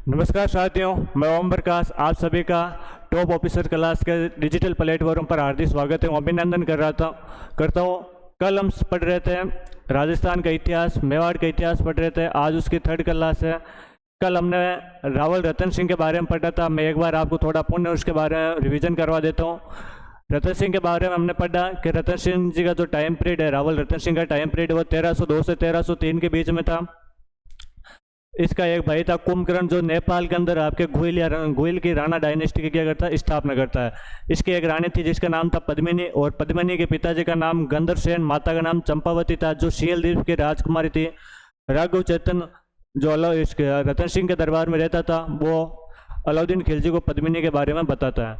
नमस्कार साथियों, मैं ओम प्रकाश आप सभी का टॉप ऑफिसर क्लास के डिजिटल प्लेटफॉर्म पर हार्दिक स्वागत है, अभिनंदन करता हूँ। कल हम पढ़ रहे थे राजस्थान का इतिहास, मेवाड़ का इतिहास पढ़ रहे थे। आज उसकी थर्ड क्लास है। कल हमने रावल रतन सिंह के बारे में पढ़ा था। मैं एक बार आपको थोड़ा पुण्य उसके बारे में रिवीजन करवा देता हूँ। रतन सिंह के बारे में हमने पढ़ा कि रतन सिंह जी का जो टाइम पीरियड है, रावल रतन सिंह का टाइम पीरियड वो 1302 से 1303 के बीच में था। इसका एक भाई था कुंभकर्ण, जो नेपाल के अंदर आपके गोइल की राणा डायनेस्टी की क्या करता है, स्थापना करता है। इसकी एक रानी थी जिसका नाम था पद्मिनी, और पद्मिनी के पिताजी का नाम गंधर्व सेन, माता का नाम चंपावती था, जो शील द्वीप की राजकुमारी थी। राघव चेतन जो इसके रतन सिंह के दरबार में रहता था, वो अलाउद्दीन खिलजी को पद्मिनी के बारे में बताता है।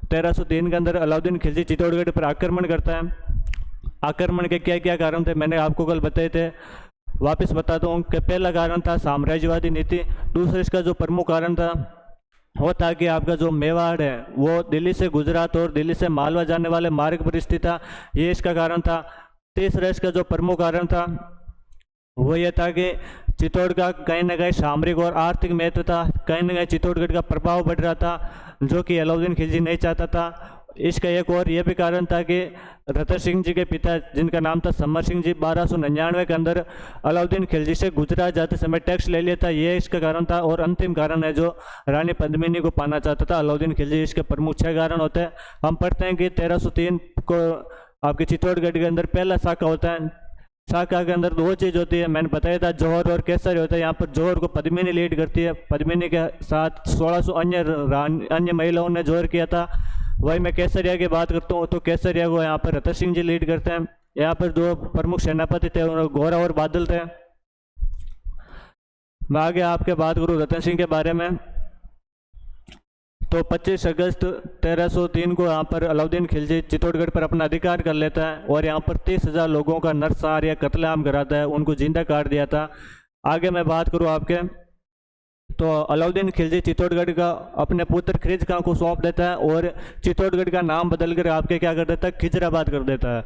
1303 के अंदर अलाउद्दीन खिलजी चित्तौड़गढ़ पर आक्रमण करता है। आक्रमण के क्या क्या कारण थे मैंने आपको कल बताए थे, वापस बताता हूँ कि पहला कारण था साम्राज्यवादी नीति। दूसरा इसका जो प्रमुख कारण था वो था कि आपका जो मेवाड़ है वो दिल्ली से गुजरात और दिल्ली से मालवा जाने वाले मार्ग पर स्थित था, ये इसका कारण था। तीसरा इसका जो प्रमुख कारण था वो ये था कि चित्तौड़ का कहीं ना कहीं सामरिक और आर्थिक महत्व था, कहीं ना कहीं चित्तौड़गढ़ का प्रभाव बढ़ रहा था, जो कि अलाउद्दीन खिलजी नहीं चाहता था। इसका एक और यह भी कारण था कि रतन सिंह जी के पिता, जिनका नाम था समर सिंह जी, 1299 के अंदर अलाउद्दीन खिलजी से गुजरात जाते समय टैक्स ले लिया था, ये इसका कारण था। और अंतिम कारण है जो रानी पद्मिनी को पाना चाहता था अलाउद्दीन खिलजी। इसके प्रमुख 6 कारण होते हैं। हम पढ़ते हैं कि 1303 को आपके चित्तौड़गढ़ के अंदर पहला शाखा होता है। शाखा के अंदर 2 चीज़ होती है, मैंने बताया था, जौहर और केसरी होता है। यहाँ पर जौहर को पद्मिनी लीड करती है। पद्मिनी के साथ 1600 अन्य महिलाओं ने जौहर किया था। वही मैं केसरिया की बात करता हूँ तो केसरिया को यहाँ पर रतन सिंह जी लीड करते हैं। यहाँ पर 2 प्रमुख सेनापति थे, घोड़ा और बादल थे। मैं आगे आपके बात करूँ रतन सिंह के बारे में, तो 25 अगस्त 1303 को यहाँ पर अलाउद्दीन खिलजी चित्तौड़गढ़ पर अपना अधिकार कर लेता है और यहाँ पर 30,000 लोगों का नरसंहार या कत्लेआम कराता है, उनको जिंदा काट दिया था। आगे मैं बात करूँ आपके, तो अलाउद्दीन खिलजी चित्तौड़गढ़ का अपने पुत्र खिज खां को सौंप देता है और चित्तौड़गढ़ का नाम बदलकर आपके क्या कर देता है, खिजराबाद कर देता है।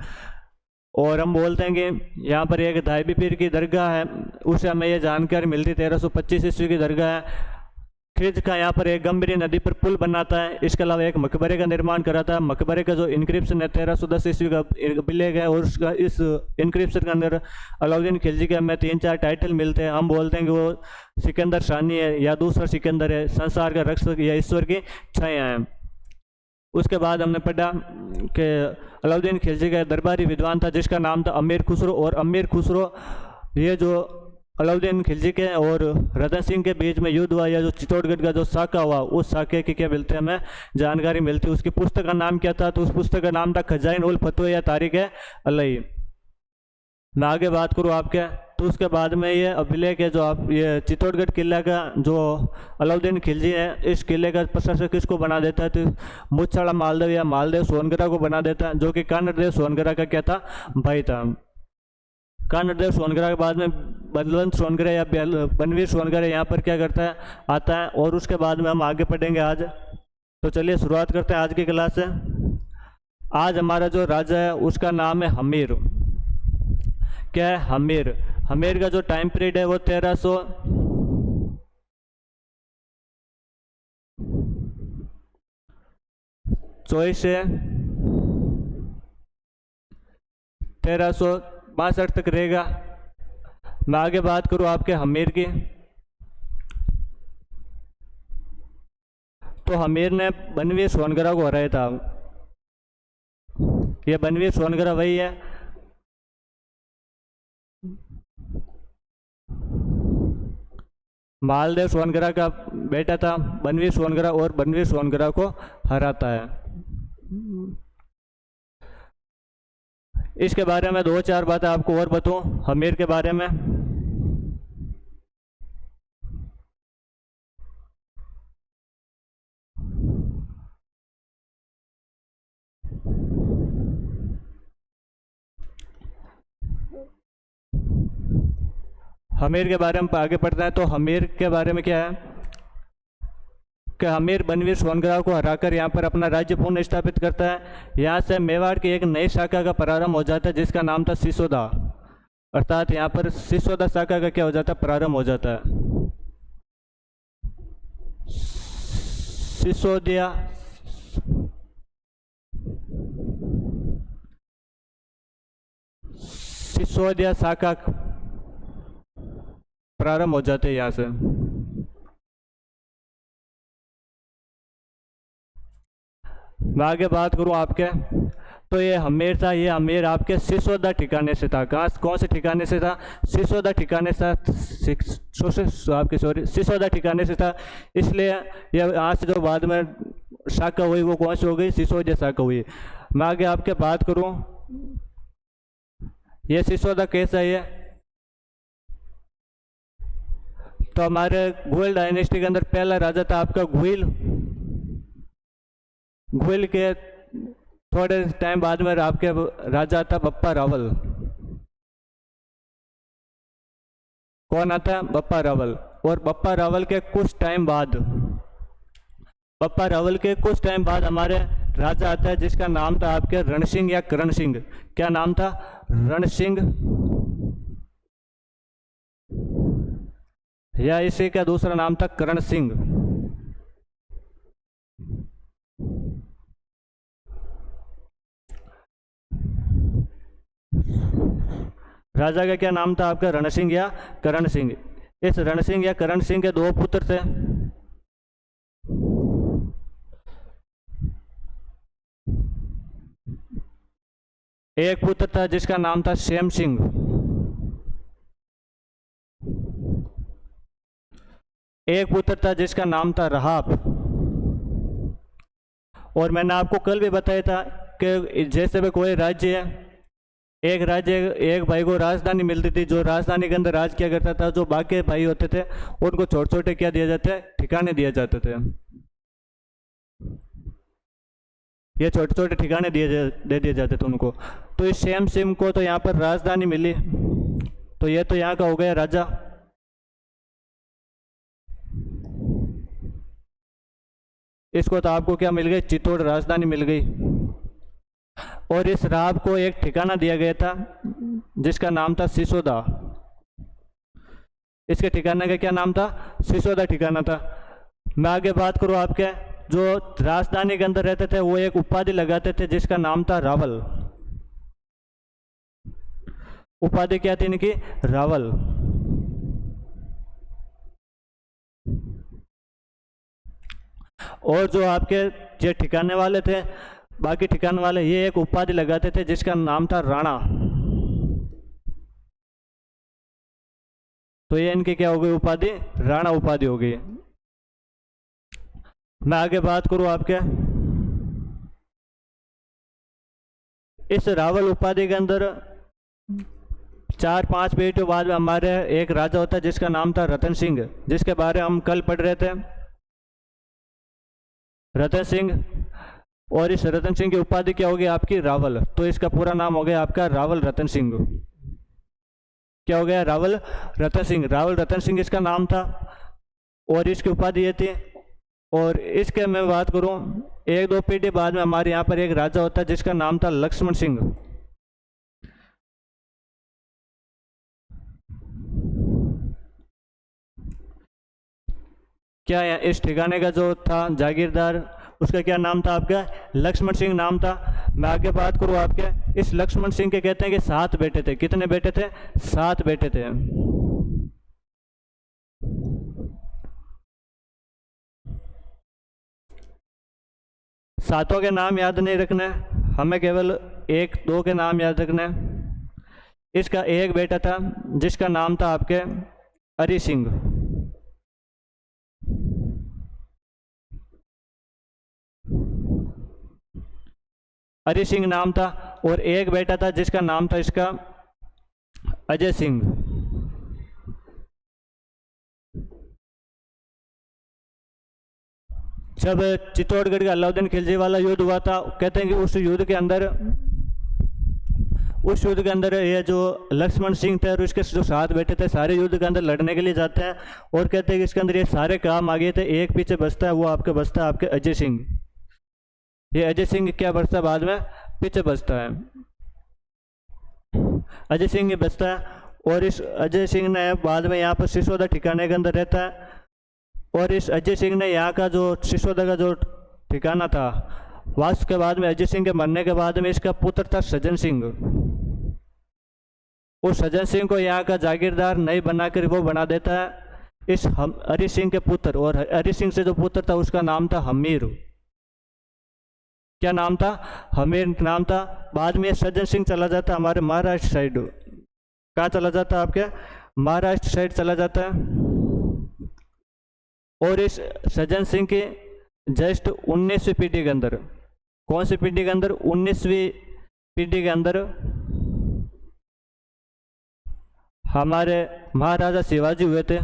और हम बोलते हैं कि यहाँ पर एक धायबी पीर की दरगाह है, उससे हमें ये जानकारी मिलती 1325 ईस्वी की दरगाह है। खिज खां यहाँ पर एक गंभीरी नदी पर पुल बनाता है। इसके अलावा एक मकबरे का निर्माण कराता है। मकबरे का जो इंक्रिप्शन है 1310 ईस्वी का विलेग है, और उसका इस इंक्रिप्शन के अंदर अलाउद्दीन खिलजी के हमें 3-4 टाइटल मिलते हैं। हम बोलते हैं कि वो सिकंदर शानी है या दूसरा सिकंदर है, संसार का रक्षक या ईश्वर की छाया है। उसके बाद हमने पढ़ा कि अलाउद्दीन खिलजी का दरबारी विद्वान था जिसका नाम था अमीर खुसरो। और अमीर खुसरो, ये जो अलाउद्दीन खिलजी के और रतन सिंह के बीच में युद्ध हुआ, या जो चित्तौड़गढ़ का जो शाखा हुआ, उस शाखे की क्या मिलते हैं हमें जानकारी मिलती है। उसकी पुस्तक का नाम क्या था, तो उस पुस्तक का नाम था खजाइन उल फतवा या तारीख अलई। मैं आगे बात करूँ आपके, तो उसके बाद में ये अभिलेख है जो आप ये चित्तौड़गढ़ किला का जो अलाउद्दीन खिलजी है, इस किले का प्रशासक किसको बना देता है, तो मुच्छाड़ा मालदेव या मालदेव सोनगरा को बना देता है, जो कि कानड़देव सोनगरा का क्या था, भाई था। कानड़देव सोनगरा के बाद में बलवंत सोनगरा या बनवीर सोनगरा यहाँ पर क्या करता है, आता है। और उसके बाद में हम आगे पढ़ेंगे आज। तो चलिए शुरुआत करते हैं आज की क्लास से। आज हमारा जो राजा है उसका नाम है हमीर। क्या है, हमीर। हमीर का जो टाइम पीरियड है वो 1324 से 1362 तक रहेगा। मैं आगे बात करूं आपके हमीर की, तो हमीर ने बनवीर सोनगरा को हराया था। ये बनवीर सोनगरा वही है मालदेव सोनगरा का बेटा था बनवीर सोनगरा, और बनवीर सोनगरा को हराता है। इसके बारे में 2-4 बातें आपको और बताऊं हमीर के बारे में। हमीर के बारे में आगे पढ़ते हैं। तो हमीर के बारे में क्या है कि हमीर बनवीर सोनगरा को हराकर यहाँ पर अपना राज्य पुनः स्थापित करता है। यहाँ से मेवाड़ की एक नई शाखा का प्रारंभ हो जाता है जिसका नाम था सिसोदा, अर्थात यहाँ पर सिसोदा शाखा का क्या हो जाता है, प्रारंभ हो जाता है। सिसोदिया सिसोदिया शाखा प्रारंभ हो जाते हैं यहाँ से। मैं आगे बात करूँ आपके, तो ये हमेर था, ये हमेर आपके सिसोदा ठिकाने से था। कहाँ, कौन से ठिकाने से था? सिसोदा ठिकाने से, आपके सॉरी सिसोदा ठिकाने से था। इसलिए यह आज से जो बाद में शाखा हुई वो कौन सी हो गई? सिसोदिया शाखा हुई। मैं आगे आपके बात करूँ, ये सिसोदा कैसा है? तो हमारे गुहिल डायनेस्टी के अंदर पहला राजा था आपका गुहिल। गुहिल के थोड़े टाइम बाद में आपके राजा था बप्पा रावल। कौन आता? बप्पा रावल। और बप्पा रावल के कुछ टाइम बाद, बप्पा रावल के कुछ टाइम बाद हमारे राजा आता है जिसका नाम था आपके रणसिंह या करण सिंह। क्या नाम था? रणसिंह, या इसी का दूसरा नाम था करण सिंह। राजा का क्या नाम था आपका? रणसिंह या करण सिंह। इस रणसिंह या करण सिंह के दो पुत्र थे। एक पुत्र था जिसका नाम था श्याम सिंह, एक पुत्र था जिसका नाम था रहाब। और मैंने आपको कल भी बताया था कि जैसे भी कोई राज्य है, एक राज्य, एक भाई को राजधानी मिलती थी, जो राजधानी के अंदर राज किया करता था, जो बाकी भाई होते थे उनको छोटे छोटे क्या दिया जाते? ठिकाने दिए जाते थे। ये छोटे छोटे ठिकाने दे दिए जाते थे उनको। तो इस श्याम सिंह को तो यहाँ पर राजधानी मिली, तो ये तो यहाँ का हो गया राजा। इसको तो आपको क्या मिल गई? चित्तौड़ राजधानी मिल गई। और इस राब को एक ठिकाना दिया गया था जिसका नाम था सिसोदा। इसके ठिकाने का क्या नाम था? सिसोदा ठिकाना था। मैं आगे बात करूं, आपके जो राजधानी के अंदर रहते थे वो एक उपाधि लगाते थे जिसका नाम था रावल। उपाधि क्या थी इनकी? रावल। और जो आपके ये ठिकाने वाले थे, बाकी ठिकाने वाले, ये एक उपाधि लगाते थे जिसका नाम था राणा। तो ये इनकी क्या हो गई उपाधि? राणा उपाधि हो गई। मैं आगे बात करूं, आपके इस रावल उपाधि के अंदर 4-5 पीढ़ियों बाद में हमारे एक राजा होता है जिसका नाम था रतन सिंह, जिसके बारे में हम कल पढ़ रहे थे, रतन सिंह। और इस रतन सिंह की उपाधि क्या होगी आपकी? रावल। तो इसका पूरा नाम हो गया आपका रावल रतन सिंह। क्या हो गया? रावल रतन सिंह। रावल रतन सिंह इसका नाम था और इसकी उपाधि ये थी। और इसके मैं बात करूं, 1-2 पीढ़ी बाद में हमारे यहाँ पर एक राजा होता है जिसका नाम था लक्ष्मण सिंह। क्या इस ठिकाने का जो था जागीरदार, उसका क्या नाम था आपका? लक्ष्मण सिंह नाम था। मैं आगे बात करूं, आपके इस लक्ष्मण सिंह के कहते हैं कि 7 बेटे थे। कितने बेटे थे? 7 बेटे थे। सातों के नाम याद नहीं रखने, हमें केवल 1-2 के नाम याद रखने। इसका एक बेटा था जिसका नाम था आपके हरि सिंह। हरि सिंह नाम था। और एक बेटा था जिसका नाम था इसका अजय सिंह। जब चित्तौड़गढ़ का अलाउद्दीन खिलजी वाला युद्ध हुआ था, कहते हैं कि उस युद्ध के अंदर ये जो लक्ष्मण सिंह थे और उसके जो 7 बेटे थे, सारे युद्ध के अंदर लड़ने के लिए जाते हैं और कहते हैं कि इसके अंदर ये सारे काम आ गए थे। एक पीछे बचता है, वो आपके बचता है आपके अजय सिंह। ये अजय सिंह क्या बचता है बाद में? पीछे बचता है, अजय सिंह ही बचता है। और इस अजय सिंह ने बाद में यहाँ पर सिसोदा ठिकाने के अंदर रहता है और इस अजय सिंह ने यहाँ का जो सिसोदा का जो ठिकाना था, वास के बाद में अजय सिंह के मरने के बाद में इसका पुत्र था सज्जन सिंह। उस सज्जन सिंह को यहाँ का जागीरदार नहीं बनाकर वो बना देता है इस हरि सिंह के पुत्र, और हरि सिंह से जो पुत्र था उसका नाम था हमीर। क्या नाम था? हमीर नाम था। बाद में सज्जन सिंह चला जाता हमारे महाराष्ट्र साइड। कहाँ चला जाता? आपके महाराष्ट्र साइड चला जाता है। और इस सज्जन सिंह के जस्ट 19वीं पीढ़ी के अंदर, कौन सी पीढ़ी के अंदर? 19वीं पीढ़ी के अंदर हमारे महाराजा शिवाजी हुए थे।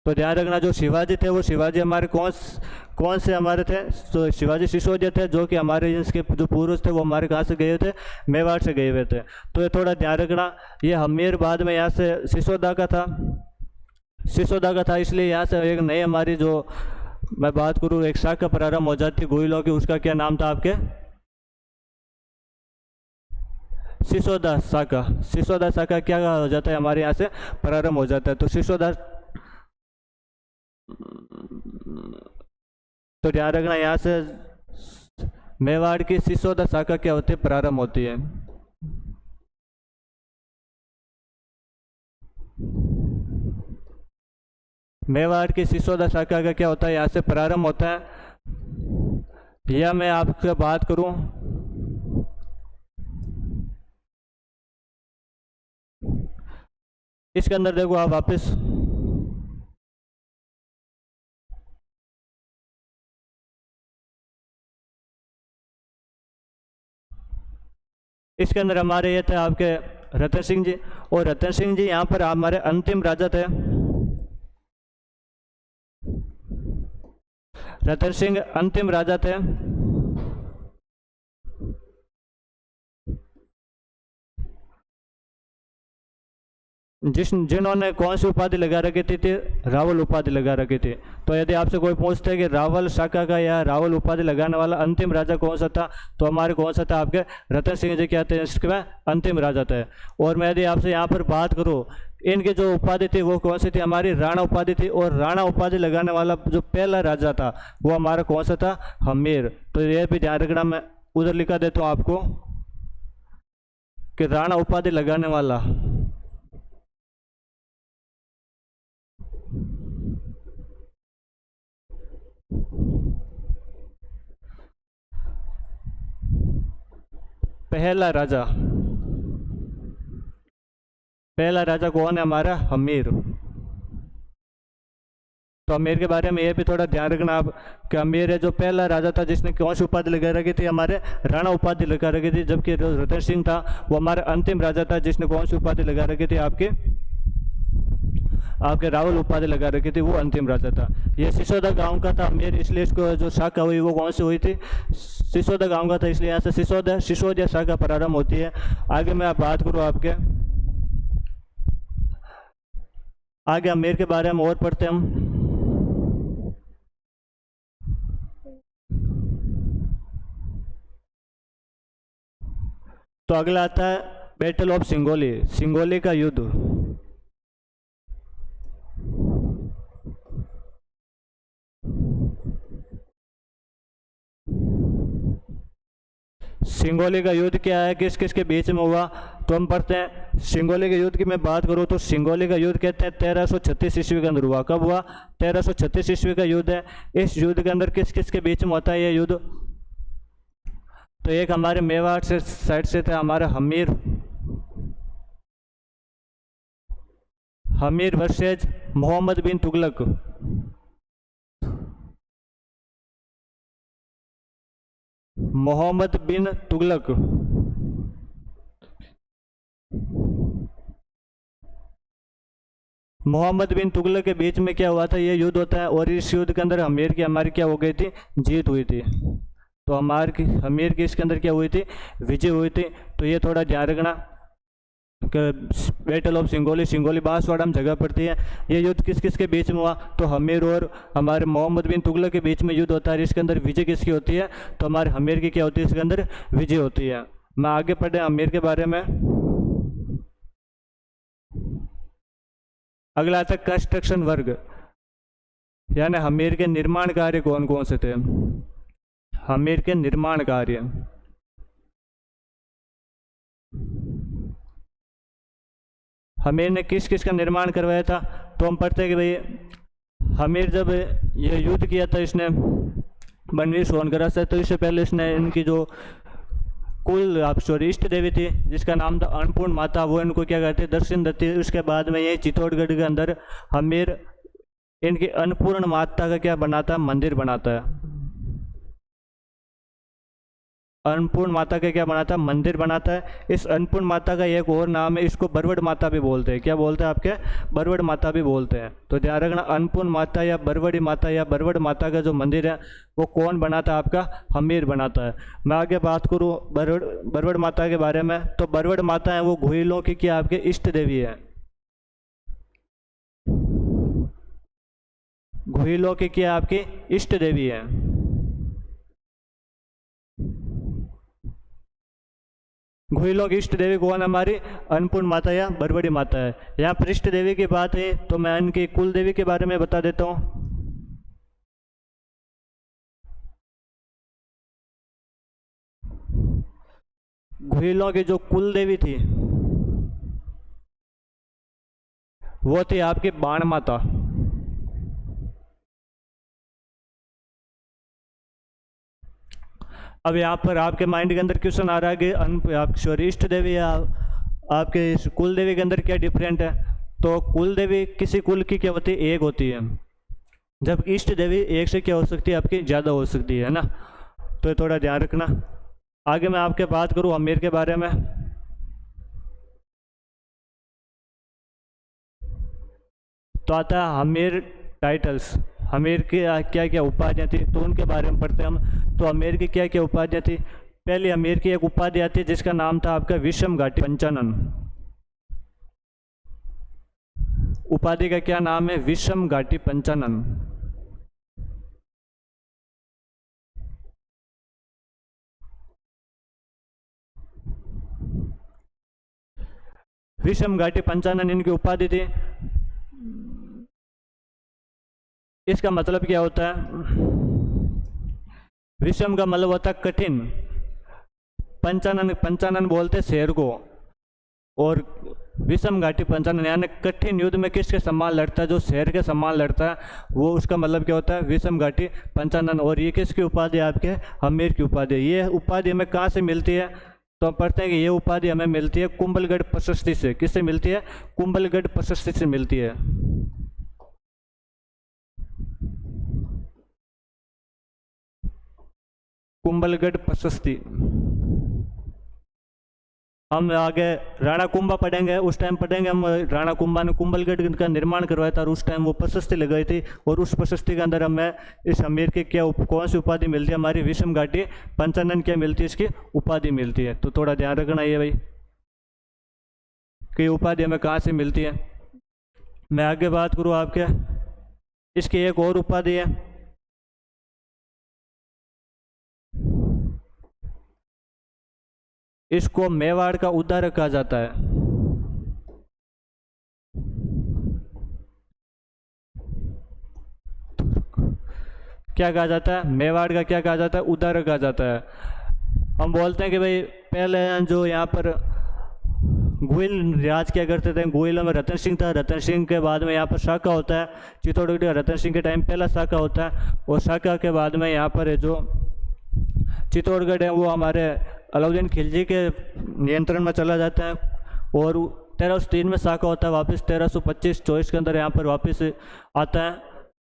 तो ध्यान रखना, जो शिवाजी थे वो शिवाजी हमारे कौन से हमारे थे? तो शिवाजी सिसोदिया थे, जो कि हमारे इसके जो पूर्वज थे वो हमारे कहाँ से गए थे? मेवाड़ से गए हुए थे। तो ये थोड़ा ध्यान रखना। ये हमीर बाद में यहाँ से सिसोदा का था, इसलिए यहाँ से एक नई हमारी जो मैं बात करूँ एक शाखा प्रारंभ हो जाती गोइलों की, उसका क्या नाम था आपके? सिसोदा शाखा। सिसोदा शाखा क्या हो जाता है? हमारे यहाँ से प्रारंभ हो जाता है। तो सिसोदा, तो ध्यान रखना यहाँ से मेवाड़ की सिसोदा शाखा क्या होती है? प्रारंभ होती है। मेवाड़ की सिसोदा शाखा का क्या होता है? यहाँ से प्रारंभ होता है। या मैं आपसे बात करूं, इसके अंदर देखो आप वापस इसके अंदर हमारे ये थे आपके रतन सिंह जी, और रतन सिंह जी यहाँ पर हमारे अंतिम राजा थे। रतन सिंह अंतिम राजा थे। जिन्होंने कौन सी उपाधि लगा रखी थी? रावल उपाधि लगा रखी थी। तो यदि आपसे कोई पूछता है कि रावल शाखा का या रावल उपाधि लगाने वाला अंतिम राजा कौन सा था, तो हमारे कौन सा था? आपके रतन सिंह जी क्या थे? इसके बाद अंतिम राजा थे। और मैं यदि आपसे यहाँ पर बात करूँ, इनकी जो उपाधि थी वो कौन सी थी? हमारी राणा उपाधि थी। और राणा उपाधि लगाने वाला जो पहला राजा था वो हमारा कौन सा था? हमीर। तो ये भी ध्यान रखना, मैं उधर लिखा देता हूँ आपको कि राणा उपाधि लगाने वाला पहला राजा कौन है? हमारा हमीर। तो अमीर के बारे में ये भी थोड़ा ध्यान रखना आप कि अमीर है जो पहला राजा था जिसने कौन सी उपाधि लगा रखी थी? हमारे राणा उपाधि लगा रखी थी। जबकि रतन सिंह था वो हमारा अंतिम राजा था जिसने कौन सी उपाधि लगा रखी थी? आपके रावल उपाधि लगा रखी थी, वो अंतिम राजा था। ये सिसोदा गांव का था अमीर, इसलिए इसको जो शाखा हुई वो कौन सी हुई थी? सिसोदा गांव का था, इसलिए यहाँ से सिसोदिया शाखा प्रारंभ होती है। आगे मैं आप बात करूँ आपके आगे अमीर के बारे में और पढ़ते हैं हम। तो अगला आता है बैटल ऑफ सिंगोली का युद्ध। सिंगोली का युद्ध क्या है, किस किस के बीच में हुआ? तो हम पढ़ते हैं सिंगोली के युद्ध की मैं बात करूं तो सिंगोली का युद्ध कहते हैं 1336 ईस्वी के अंदर हुआ। कब हुआ? 1336 ईस्वी का युद्ध है। इस युद्ध के अंदर किस किस के बीच में होता है ये युद्ध? तो एक हमारे मेवाड़ से साइड से था हमारा हमीर वर्सेज मोहम्मद बिन तुगलक। मोहम्मद बिन तुगलक के बीच में क्या हुआ था? ये युद्ध होता है। और इस युद्ध के अंदर हमीर की हमारी क्या हो गई थी? जीत हुई थी। तो हमीर की इसके अंदर क्या हुई थी? विजय हुई थी। तो ये थोड़ा ध्यान रखना कि बैटल ऑफ सिंगोली बांसवाड़ा में जगह पड़ती है। ये युद्ध किस किस के बीच में हुआ? तो हमीर और हमारे मोहम्मद बिन तुगलक के बीच में युद्ध होता है। इसके अंदर विजय किसकी होती है? तो हमारे हमीर की क्या होती है? इसके अंदर विजय होती है। मैं आगे पढ़े हमीर के बारे में। अगला आता है कंस्ट्रक्शन वर्ग, यानी हमीर के निर्माण कार्य कौन कौन से थे। हमीर के निर्माण कार्य, हमीर ने किस किस का निर्माण करवाया था। तो हम पढ़ते हैं कि भाई हमीर जब ये युद्ध किया था इसने बनवीर सोनगरा से, तो इससे पहले इसने इनकी जो कुल आप सॉरी इष्ट देवी थी जिसका नाम था अन्नपूर्ण माता, वो इनको क्या करते दर्शन देती। उसके बाद में ये चित्तौड़गढ़ के अंदर हमीर इनकी अन्नपूर्ण माता का क्या बनाता है, मंदिर बनाता है। अन्नपूर्ण माता का क्या बनाता है, मंदिर बनाता है। इस अन्नपूर्ण माता का एक और नाम है, इसको बरवड़ माता भी बोलते हैं। क्या बोलते हैं आपके, बरवड़ माता भी बोलते हैं। तो ध्यान रखना, अन्नपूर्ण माता या बरवड़ी माता या बरवड़ माता का जो मंदिर है वो कौन बनाता है, आपका हमीर बनाता है। मैं आगे बात करूँ बरवड़ माता के बारे में, तो बरवड़ माता है वो घुइलों की क्या आपके इष्ट देवी है। घुइलों की क्या आपकी इष्ट देवी है। घुइलों की इष्ट देवी कौन, हमारी अन्नपूर्ण माता या बरवड़ी माता है। यहाँ पर इष्ट देवी की बात है तो मैं इनकी कुल देवी के बारे में बता देता हूँ। घुइलों की जो कुल देवी थी वो थी आपकी बाण माता। अब यहाँ पर आपके माइंड के अंदर क्वेश्चन आ रहा है कि आप सॉरी इष्ट देवी या आपके कुल देवी के अंदर क्या डिफरेंट है। तो कुल देवी किसी कुल की क्या होती है, एक होती है, जब इष्ट देवी एक से क्या हो सकती है, आपकी ज़्यादा हो सकती है ना। तो ये थोड़ा ध्यान रखना। आगे मैं आपके बात करूँ हमीर के बारे में, तो आता है हमीर टाइटल्स। हमीर की क्या क्या उपाधियाँ थी तो उनके बारे में पढ़ते हैं हम। तो हमीर की क्या क्या उपाधियाँ थी। पहली हमीर की एक उपाधि आती है जिसका नाम था आपका विषम घाटी पंचानन। उपाधि का क्या नाम है, विषम घाटी पंचानन। विषम घाटी पंचानन इनकी उपाधि थी। इसका मतलब क्या होता है, विषम का मतलब होता है कठिन, पंचानन पंचानन बोलते शेर को, और विषम घाटी पंचानन यानी कठिन युद्ध में किसके समान लड़ता है, जो शेर के समान लड़ता है, वो उसका मतलब क्या होता है, विषम घाटी पंचानन। और ये किसकी उपाधि है, आपके हमीर की उपाधि। ये उपाधि हमें कहाँ से मिलती है, तो हम पढ़ते हैं कि ये उपाधि हमें मिलती है कुंभलगढ़ प्रशस्ति से। किससे मिलती है, कुंभलगढ़ प्रशस्ति से मिलती है। कुंभलगढ़ प्रशस्ति। हम आगे राणा कुंभा पढ़ेंगे, उस टाइम पढ़ेंगे हम राणा कुंभा ने कुंभलगढ़ का निर्माण करवाया था और उस टाइम वो प्रशस्ति लगाई थी। और उस प्रशस्ति के अंदर हमें इस हमीर की क्या कौन सी उपाधि मिलती है, हमारी विषम घाटी पंचानन क्या मिलती है, इसकी उपाधि मिलती है। तो थोड़ा ध्यान रखना ये भाई कि उपाधि हमें कहाँ से मिलती है। मैं आगे बात करूँ आपके, इसकी एक और उपाधि है, इसको मेवाड़ का उद्धारक कहा जाता है। क्या कहा जाता है, मेवाड़ का क्या कहा जाता है, उद्धारक कहा जाता है। हम बोलते हैं कि भाई पहले जो यहाँ पर गोयल राज क्या करते थे, गोयलों में रतन सिंह था, रतन सिंह के बाद में यहाँ पर शाका होता है, चित्तौड़गढ़ का रतन सिंह के टाइम पहला शाका होता है। और शाका के बाद में यहाँ पर जो चित्तौड़गढ़ है वो हमारे अलाउद्दीन खिलजी के नियंत्रण में चला जाता है। और 1303 में शाका होता है, वापस 1325-24 के अंदर यहाँ पर वापस आता है।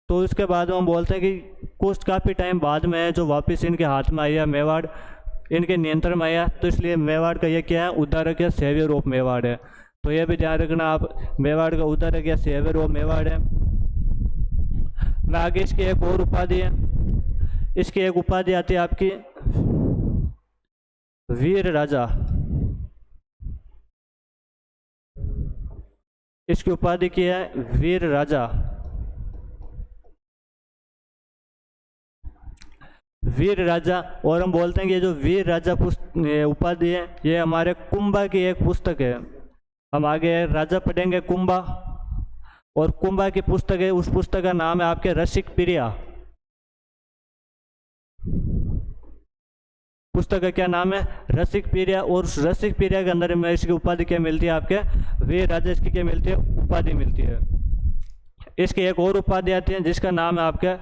तो इसके बाद हम बोलते हैं कि कुछ काफ़ी टाइम बाद में जो वापस इनके हाथ में आया मेवाड़, इनके नियंत्रण में आया, तो इसलिए मेवाड़ का ये क्या है, उद्धारक या सेवियर ऑफ मेवाड़ है। तो ये भी ध्यान रखना आप, मेवाड़ का उद्धारक या सेवियर ऑफ मेवाड़ है। मैं आगे इसकी एक और उपाधि है, इसकी एक उपाधि आती है आपकी वीर राजा। इसकी उपाधि की है वीर राजा। वीर राजा, और हम बोलते हैं कि ये जो वीर राजा उपाधि है ये हमारे कुंभा की एक पुस्तक है। हम आगे राजा पढ़ेंगे कुंभा, और कुंभा की पुस्तक है, उस पुस्तक का नाम है आपके रसिक प्रिया। पुस्तक का क्या नाम है? रसिक प्रिया। और उस रसिक प्रिया के अंदर में इसकी उपाधि क्या मिलती है? आपके वीर राजा की क्या मिलती है? उपाधि मिलती है। इसकी एक और उपाधि आती है जिसका नाम है आपका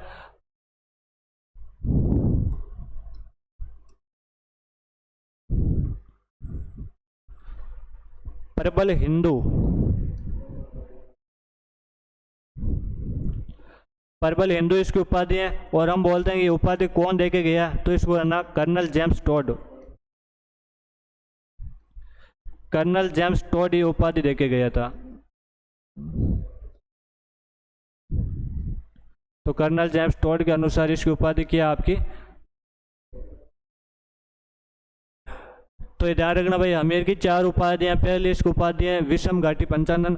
प्रबल हिंदू। प्रबल हिंदू इसकी उपाधि है। और हम बोलते हैं कि ये उपाधि कौन देके गया? तो इसको है ना colonel James Tod. Colonel James Tod ये उपाधि देके गया था। तो कर्नल जेम्स टॉड के अनुसार इसकी उपाधि क्या आपकी? तो ध्यान रखना भाई, आमेर की 4 उपाधियां। पहली इसकी उपाधि है विषम घाटी पंचानन।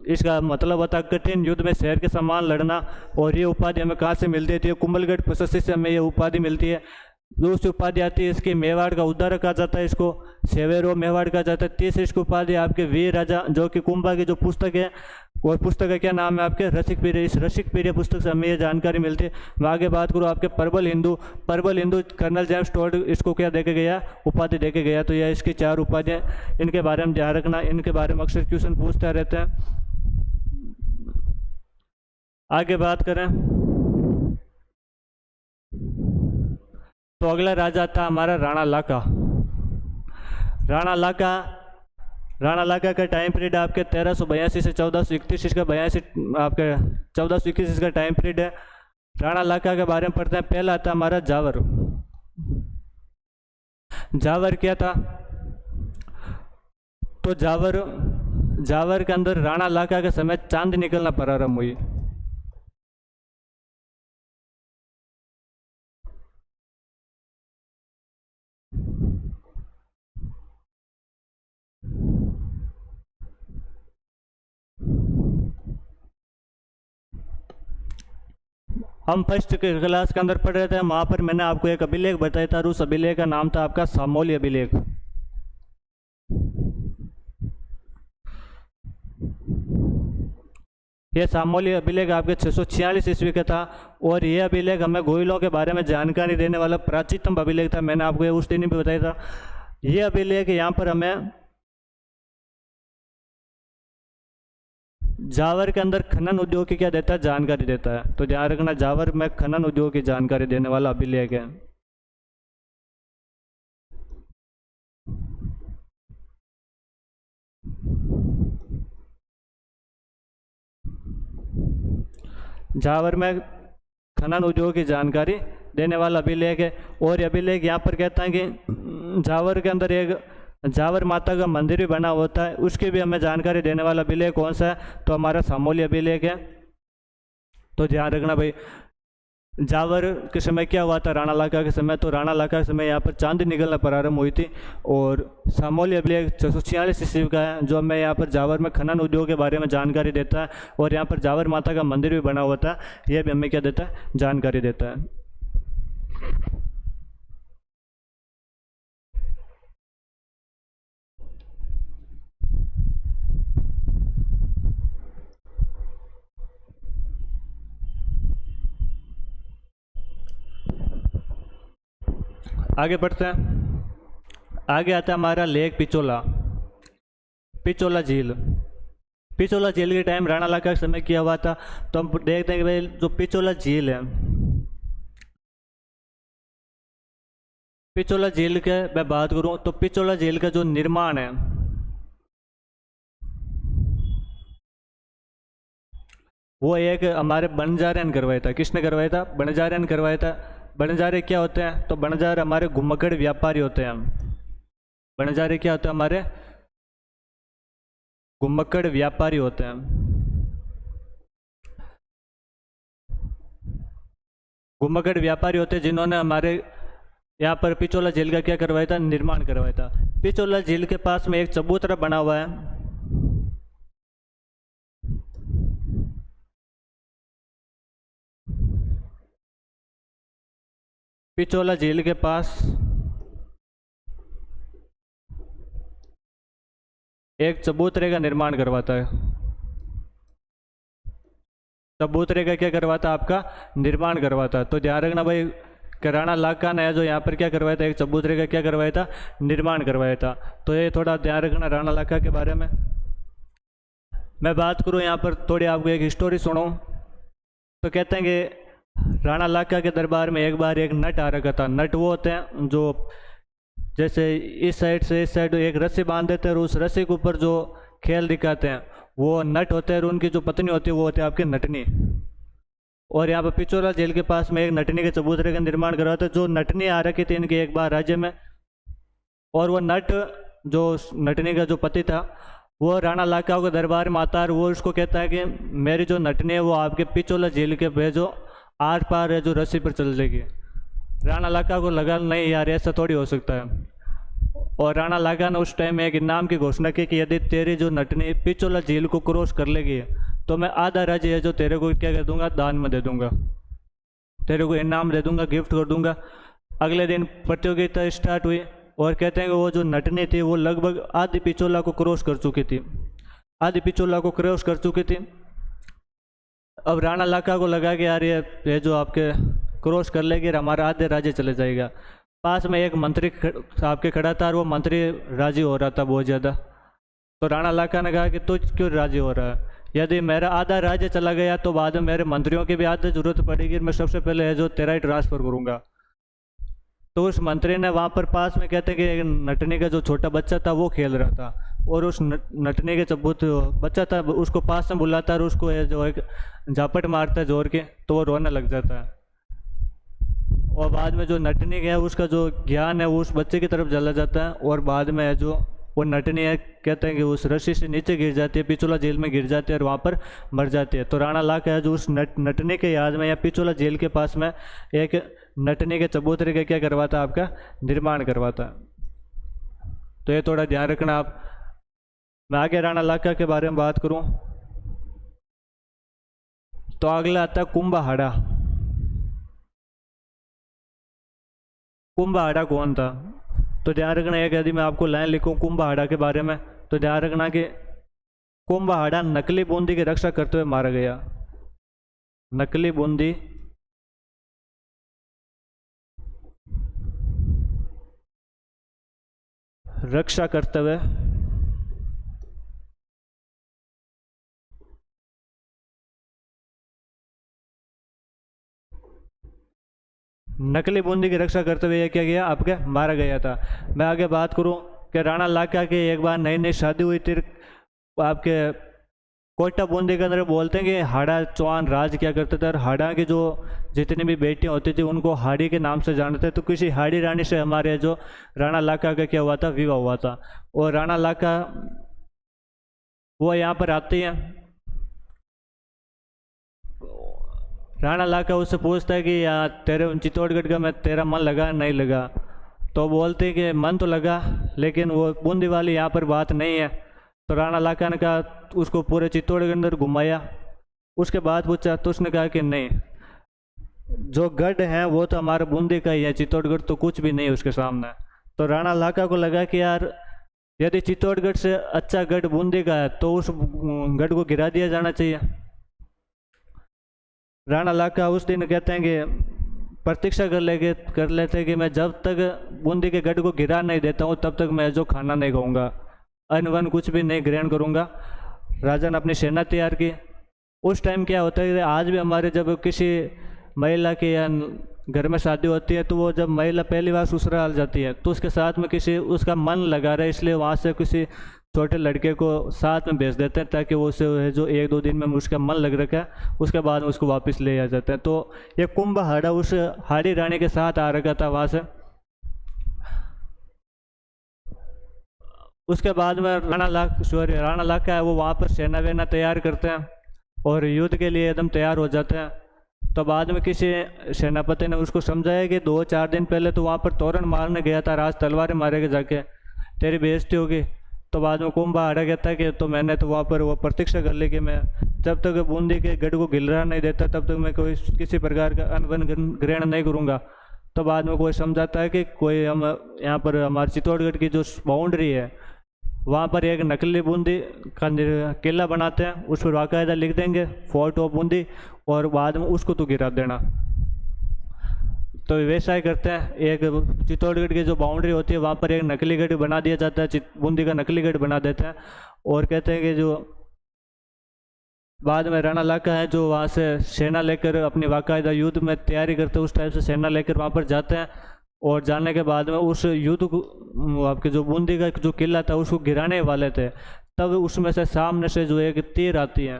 इसका मतलब होता है कठिन युद्ध में शहर के समान लड़ना। और ये उपाधि हमें कहाँ से मिलती है? कुंभलगढ़ प्रशस्ति से हमें ये उपाधि मिलती है। दूसरी उपाधि आती है इसकी मेवाड़ का उद्धारक कहा जाता है, इसको सेवेरो मेवाड़ कहा जाता है। तीसरी इसकी उपाधि आपके वीर राजा, जो कि कुंभा की जो पुस्तक है, और पुस्तक का क्या नाम है? आपके रसिक पीरिया। इस रसिक पीरिया पुस्तक से हमें ये जानकारी मिलती है। मैं आगे बात करूँ आपके प्रबल हिंदू। प्रबल हिंदू कर्नल जेम्स टॉड इसको क्या देके गया? उपाधि देके गया। तो यह इसकी 4 उपाधियाँ, इनके बारे में ध्यान रखना। इनके बारे में अक्सर क्वेश्चन पूछते रहते हैं। आगे बात करें तो अगला राजा था हमारा राणा लाका। राणा लाका का टाइम पीरियड आपके 1382 से 1431। इसका 82 आपके 1421 इसका टाइम पीरियड है। राणा लाका के बारे में पढ़ते हैं। पहला था हमारा जावर। जावर क्या था? तो जावर के अंदर राणा लाका के समय चांद निकलना प्रारंभ हुई। हम फर्स्ट क्लास के अंदर पढ़ रहे थे, वहाँ पर मैंने आपको एक अभिलेख बताया था। उस अभिलेख का नाम था आपका सामोली अभिलेख। यह सामोली अभिलेख आपके 646 ईस्वी का था। और यह अभिलेख हमें गोइलों के बारे में जानकारी देने वाला प्राचीनतम अभिलेख था। मैंने आपको उस दिन भी बताया था। यह अभिलेख यहाँ पर हमें जावर के अंदर खनन उद्योग की क्या देता है? जानकारी देता है। तो ध्यान रखना, जावर में खनन उद्योग की जानकारी देने वाला अभिलेख है। जावर में खनन उद्योग की जानकारी देने वाला अभिलेख है। और ये अभिलेख यहाँ पर कहता है कि जावर के अंदर एक जावर माता का मंदिर भी बना होता है, उसकी भी हमें जानकारी देने वाला अभिलेख कौन सा है? तो हमारा सामोली अभिलेख है। तो ध्यान रखना भाई, जावर के समय क्या हुआ था? राणा लाका के समय। तो राणा लाका के समय यहाँ पर चांदी निकलना प्रारंभ हुई थी। और सामोली अभिलेख 646 ईस्वी का है, जो हमें यहाँ पर जावर में खनन उद्योग के बारे में जानकारी देता है। और यहाँ पर जावर माता का मंदिर भी बना हुआ था, यह भी हमें क्या देता है? जानकारी देता है। आगे बढ़ते हैं। आगे आता है हमारा लेक पिचोला। पिचोला झील। पिचोला झील के टाइम राणा लाका के समय किया हुआ था। तो हम देखते हैं कि भाई जो पिचोला झील है, पिचोला झील के मैं बात करूं तो पिचोला झील का जो निर्माण है वो एक हमारे बंजारे ने करवाया था। किसने करवाया था? बंजारे ने करवाया था। बंजारे क्या होते हैं? तो बंजारे हमारे घुमक्कड़ व्यापारी होते हैं। बंजारे क्या होते हैं? हमारे घुमक्कड़ व्यापारी होते हैं। घुमक्कड़ व्यापारी होते हैं जिन्होंने हमारे यहाँ पर पिचोला झील का क्या करवाया था? निर्माण करवाया था। पिचोला झील के पास में एक चबूतरा बना हुआ है। पिचोला झील के पास एक चबूतरे का निर्माण करवाता है। चबूतरे का क्या करवाता, आपका निर्माण करवाता। तो ध्यान रखना भाई कि राणा लाखा ने जो यहाँ पर क्या करवाया था, एक चबूतरे का क्या करवाया था, निर्माण करवाया था। तो ये थोड़ा ध्यान रखना राणा लाखा के बारे में। मैं बात करूँ यहाँ पर थोड़ी आपको एक स्टोरी सुनाऊँ, तो कहते हैं कि राणा लाखा के दरबार में एक बार एक नट आ रखा था। नट वो होते हैं जो जैसे इस साइड से इस साइड एक रस्सी बांध देते हैं और उस रस्सी के ऊपर जो खेल दिखाते हैं वो नट होते हैं, और उनकी जो पत्नी होती है वो होती है आपकी नटनी। और यहाँ पर पिचोला जेल के पास में एक नटनी के चबूतरे का निर्माण करवा था। जो नटनी आ रखी थी इनके एक बार राज्य में, और वो नट जो नटनी का जो पति था वो राणा लाखा के दरबार में आता है। वो उसको कहता है कि मेरी जो नटनी है वो आपके पिचोला जेल के भेजो, आर पार है जो रस्सी पर चल जाएगी। राणा लाखा को लगा नहीं यार ऐसा थोड़ी हो सकता है, और राणा लाखा ने उस टाइम एक इनाम की घोषणा की कि यदि तेरी जो नटनी पिचोला झील को क्रॉस कर लेगी तो मैं आधा राज्य है जो तेरे को क्या कर दूंगा, दान में दे दूंगा, तेरे को इनाम दे दूंगा, गिफ्ट कर दूंगा। अगले दिन प्रतियोगिता स्टार्ट हुई और कहते हैं कि वो जो नटनी थी वो लगभग आधी पिचोला को क्रॉस कर चुकी थी, आधी पिचोला को क्रॉस कर चुकी थी। अब राणा लाखा को लगा कि यार ये जो आपके क्रॉस कर लेगी हमारा आधे राज्य चले जाएगा। पास में एक मंत्री आपके खड़ा था और वो मंत्री राजी हो रहा था बहुत ज़्यादा। तो राणा लाखा ने कहा कि तू क्यों राजी हो रहा है, यदि मेरा आधा राज्य चला गया तो बाद में मेरे मंत्रियों की भी आधी जरूरत पड़ेगी, मैं सबसे पहले है जो तेरा ही ट्रांसफ़र करूँगा। तो उस मंत्री ने वहाँ पर पास में कहते हैं कि नटनी का जो छोटा बच्चा था वो खेल रहा था, और उस नटनी के चबूत बच्चा था उसको पास में बुलाता है और उसको जो एक झापट मारता है जोर के, तो वो रोने लग जाता है। और बाद में जो नटनी है उसका जो ज्ञान है वो उस बच्चे की तरफ चला जाता है, और बाद में है जो वो नटनी है कहते हैं कि उस रस्सी से नीचे गिर जाती है, पिचोला जेल में गिर जाती है और वहाँ पर मर जाती है। तो राणा लाखा है जो उस नटनी के याद में या पिचोला जेल के पास में एक नटनी के चबूतरे का क्या करवाता, आपका निर्माण करवाता। तो ये थोड़ा ध्यान रखना आप। मैं आगे राणा लाखा के बारे में बात करूं तो अगला आता है कुंभाहाड़ा। कुंभाहाड़ा कौन था, तो ध्यान रखना एक यदि मैं आपको लाइन लिखूं कुंभाहाड़ा के बारे में तो ध्यान रखना कि कुंभाहाड़ा नकली बूंदी की रक्षा करते हुए मारा गया। नकली बूंदी रक्षा करते हुए नकली बूंदी की रक्षा करते हुए क्या गया, आपके मारा गया था। मैं आगे बात करूं कि राणा लाखा की एक बार नई नई शादी हुई थी आपके कोटा बूंदी के अंदर। बोलते हैं कि हाड़ा चौहान राज क्या करते थे, और हाड़ा की जो जितनी भी बेटियां होती थी उनको हाड़ी के नाम से जानते थे। तो किसी हाड़ी रानी से हमारे जो राणा लाखा का क्या हुआ था, विवाह हुआ था। और राणा लाखा वो यहाँ पर आती है, राणा लाखा उससे पूछता है कि यार तेरे चित्तौड़गढ़ का मैं तेरा मन लगा नहीं लगा, तो बोलते कि मन तो लगा लेकिन वो बूंदी वाली यहाँ पर बात नहीं है। तो राणा लाखा ने कहा उसको पूरे चित्तौड़गढ़ के अंदर घुमाया, उसके बाद पूछा तो उसने कहा कि नहीं, जो गढ़ है वो तो हमारा बूंदी का ही है, चित्तौड़गढ़ तो कुछ भी नहीं उसके सामने। तो राणा लाखा को लगा कि यार यदि चित्तौड़गढ़ से अच्छा गढ़ बूंदी का है तो उस गढ़ को गिरा दिया जाना चाहिए। राणा लाखा उस दिन कहते हैं कि प्रतीक्षा कर लेते कि मैं जब तक बूंदी के गढ़ को गिरा नहीं देता हूँ तब तक मैं जो खाना नहीं खाऊंगा, अन्न वन कुछ भी नहीं ग्रहण करूँगा। राजा ने अपनी सेना तैयार की। उस टाइम क्या होता है कि आज भी हमारे जब किसी महिला की या घर में शादी होती है तो वो जब महिला पहली बार ससुराल जाती है तो उसके साथ में किसी उसका मन लगा रहा है, इसलिए वहाँ से किसी छोटे लड़के को साथ में भेज देते हैं ताकि वो उसे जो एक दो दिन में उसका मन लग रखा है उसके बाद में उसको वापस ले आ जाते हैं। तो ये कुंभाहाड़ा उस हाड़ी रानी के साथ आ रखा था वहाँ से। उसके बाद में राणा लाखा है वो वहाँ पर सेना वेना तैयार करते हैं और युद्ध के लिए एकदम तैयार हो जाते हैं। तो बाद में किसी सेनापति ने उसको समझाया कि 2-4 दिन पहले तो वहाँ पर तोरण मारने गया था, आज तलवारें मारेगा जाके, तेरी बेइज्जती होगी। तो बाद में कुंभाहाड़ा कहता है कि तो मैंने तो वहाँ पर वो प्रतीक्षा कर ली कि मैं जब तक बूंदी के गढ़ को गिलरा नहीं देता तब तक मैं कोई किसी प्रकार का अन्न ग्रहण नहीं करूँगा। तो बाद में कोई समझाता है कि कोई हम यहाँ पर हमारे चित्तौड़गढ़ की जो बाउंड्री है वहाँ पर एक नकली बूंदी का किला बनाते हैं, उस पर बाकायदा लिख देंगे फोर्ट ऑफ बूंदी, और बाद में उसको तू गिरा देना। तो वैसा ही करते हैं। एक चित्तौड़गढ़ की जो बाउंड्री होती है वहाँ पर एक नकली गढ़ बना दिया जाता है, बूंदी का नकली गढ़ बना देते हैं। और कहते हैं कि जो बाद में राणा लाखा है जो वहाँ से सेना लेकर अपनी बाकायदा युद्ध में तैयारी करते हैं, उस टाइप से सेना लेकर वहाँ पर जाते हैं। और जाने के बाद में उस युद्ध को आपके जो बूंदी का जो किला था उसको गिराने वाले थे, तब उसमें से सामने से जो एक तीर आती है,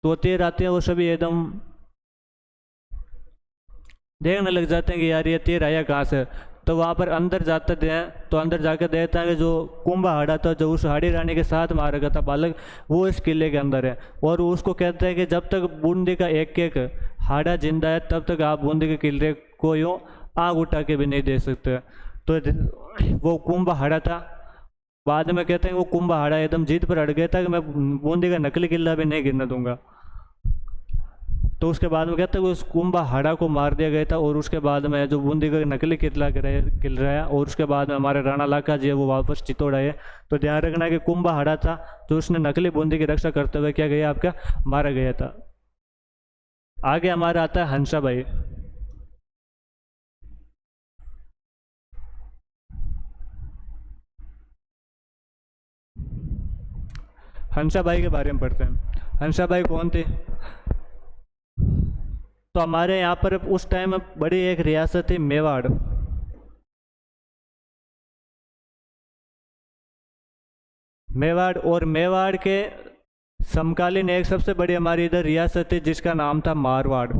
तो तीर आती है, वो सभी एकदम देखने लग जाते हैं कि यार ये तीर आया कहाँ से। तो वहाँ पर अंदर जाते थे, तो अंदर जाकर देखते हैं कि जो कुंभा हाड़ा था जो उस हाड़ी रानी के साथ मारा गया था बालक, वो इस किले के अंदर है। और उसको कहते हैं कि जब तक बूंदी का एक एक हाड़ा जिंदा है तब तक आप बूंदी के किले को यूँ आग उठा के भी नहीं दे सकते। तो वो कुंभा हाड़ा था। बाद में कहते हैं वो कुंभा हाड़ा एकदम जिद पर अड़ गया था कि मैं बूंदी का नकली किला भी नहीं गिरने दूंगा। तो उसके बाद में कहते हैं उस कुंभा हाड़ा को मार दिया गया था। और उसके बाद में जो बूंदी का नकली किला गिर रहा है, और उसके बाद में हमारे राणा लाखा जी है वो वापस चित्तौड़ आए। तो ध्यान रखना कि कुंभा हाड़ा था जो उसने नकली बूंदी की रक्षा करते हुए क्या गया आपका मारा गया था। आगे हमारा आता है हंसा भाई। हंसा भाई के बारे में पढ़ते हैं। हंसा भाई कौन थे? तो हमारे यहाँ पर उस टाइम बड़ी एक रियासत थी मेवाड़। मेवाड़, और मेवाड़ के समकालीन एक सबसे बड़ी हमारी इधर रियासत थी जिसका नाम था मारवाड़।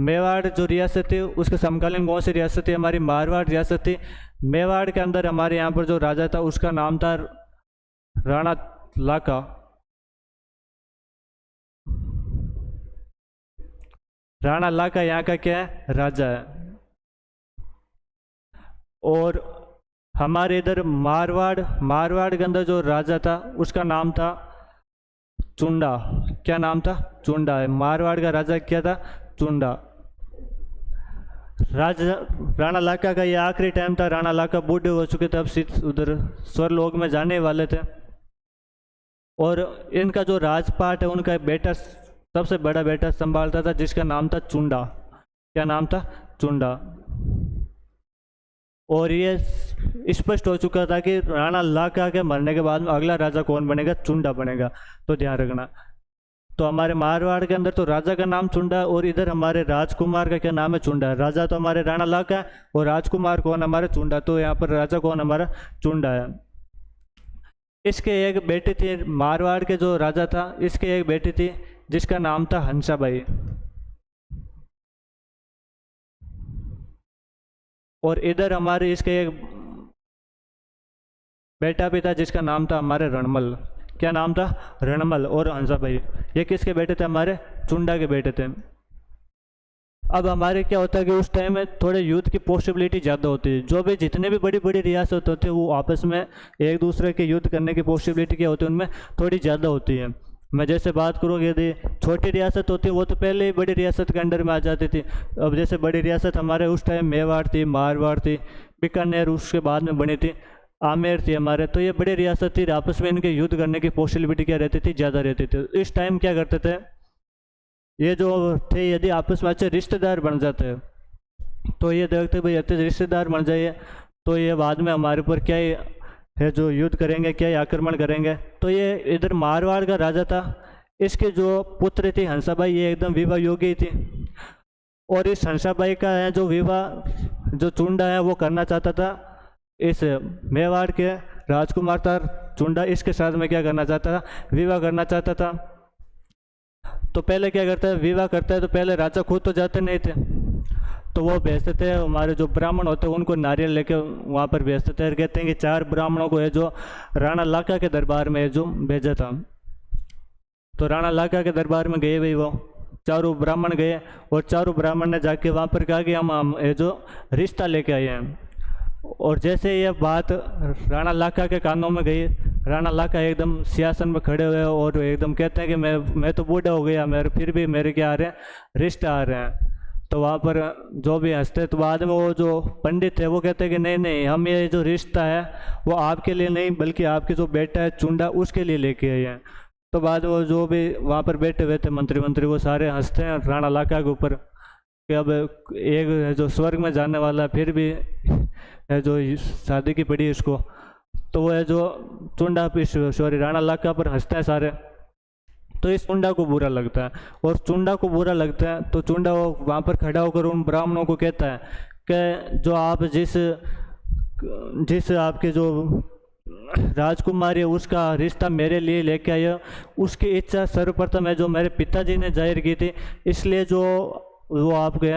मेवाड़ जो रियासत थी उसके समकालीन कौन सी रियासत थी? हमारी मारवाड़ रियासत थी। मेवाड़ के अंदर हमारे यहाँ पर जो राजा था उसका नाम था राणा लाखा। राणा लाखा यहाँ का क्या है? राजा है। और हमारे इधर मारवाड़ के अंदर जो राजा था उसका नाम था चुंडा। क्या नाम था? चुंडा है। मारवाड़ का राजा क्या था? चुंडा। राजा राणा लाखा का ये आखिरी टाइम था। राणा लाखा बूढ़े हो चुके थे, अब उधर स्वर्लोक में जाने वाले थे। और इनका जो राजपाट है उनका बेटा, सबसे बड़ा बेटा संभालता था जिसका नाम था चुंडा। क्या नाम था? चुंडा। और ये स्पष्ट हो चुका था कि राणा लाखा के मरने के बाद में अगला राजा कौन बनेगा? चुंडा बनेगा। तो ध्यान रखना। तो हमारे मारवाड़ के अंदर तो राजा का नाम चुंडा, और इधर हमारे राजकुमार का क्या नाम है? चुंडा। राजा तो हमारे राणा लाखा है और राजकुमार कौन? हमारे चुंडा। तो यहाँ पर राजा कौन? हमारा चुंडा है। इसके एक बेटी थी, मारवाड़ के जो राजा था इसके एक बेटी थी जिसका नाम था हंसाबाई। और इधर हमारे इसके एक बेटा भी था जिसका नाम था हमारे रणमल। क्या नाम था? रणमल और हंसाबाई। ये किसके बेटे थे? हमारे चुंडा के बेटे थे। अब हमारे क्या होता है कि उस टाइम में थोड़े युद्ध की पॉसिबिलिटी ज़्यादा होती है। जो भी जितने भी बड़ी बड़ी रियासत होते हैं वो आपस में एक दूसरे के युद्ध करने की पॉसिबिलिटी क्या होती है उनमें थोड़ी ज़्यादा होती है। मैं जैसे बात करूँ यदि छोटी रियासत होती है वो तो पहले ही बड़ी रियासत के अंडर में आ जाती थी। अब जैसे बड़ी रियासत हमारे उस टाइम मेवाड़ थी, मारवाड़ थी, बीकानेर उसके बाद में बनी थी, आमेर थी हमारे। तो ये बड़ी रियासत थी, आपस में इनके युद्ध करने की पॉसिबिलिटी क्या रहती थी? ज़्यादा रहती थी। इस टाइम क्या करते थे ये जो थे, यदि आपस में अच्छे रिश्तेदार बन जाते तो ये देखते भाई अच्छे रिश्तेदार बन जाइए तो ये बाद में हमारे ऊपर क्या है जो युद्ध करेंगे, क्या आक्रमण करेंगे। तो ये इधर मारवाड़ का राजा था, इसके जो पुत्र थी हंसाबाई, ये एकदम विवाह योग्य थी। और इस हंसाबाई का है जो विवाह जो चुंडा है वो करना चाहता था इस मेवाड़ के राजकुमार था चुंडा, इसके साथ में क्या करना चाहता था? विवाह करना चाहता था। तो पहले क्या करता है? विवाह करता है तो पहले राजा खुद तो जाते नहीं थे, तो वो भेजते थे हमारे जो ब्राह्मण होते हैं उनको नारियल लेके वहाँ पर भेजते थे। और कहते हैं कि 4 ब्राह्मणों को है जो राणा लाखा के दरबार में जो भेजा था। तो राणा लाखा के दरबार में गए भाई वो चारों ब्राह्मण गए, और चारों ब्राह्मण ने जाके वहाँ पर कहा कि हम ये जो रिश्ता लेके आए हैं। और जैसे ये बात राणा लाखा के कानों में गई, राणा लाखा एकदम सिंहासन में खड़े हुए और एकदम कहते हैं कि मैं तो बूढ़ा हो गया, मेरे फिर भी मेरे क्या आ रहे हैं? रिश्ते आ रहे हैं। तो वहाँ पर जो भी हंसते, तो बाद में वो जो पंडित है वो कहते हैं कि नहीं नहीं, हम ये जो रिश्ता है वो आपके लिए नहीं बल्कि आपके जो बेटा है चुंडा उसके लिए लेके आए हैं। तो बाद वो जो भी वहाँ पर बैठे हुए थे मंत्री वो सारे हंसते हैं राणा लाका के ऊपर कि अब एक जो स्वर्ग में जाने वाला है फिर भी है जो शादी की पड़ी इसको। तो वो है जो चुंडा सॉरी राणा लाका पर हंसते हैं सारे। तो इस चुंडा को बुरा लगता है, और चुंडा को बुरा लगता है तो चुंडा वो वहाँ पर खड़ा होकर उन ब्राह्मणों को कहता है कि जो आप जिस जिस आपके जो राजकुमारी है उसका रिश्ता मेरे लिए लेके आए, उसकी इच्छा सर्वप्रथम है जो मेरे पिताजी ने जाहिर की थी, इसलिए जो वो आपके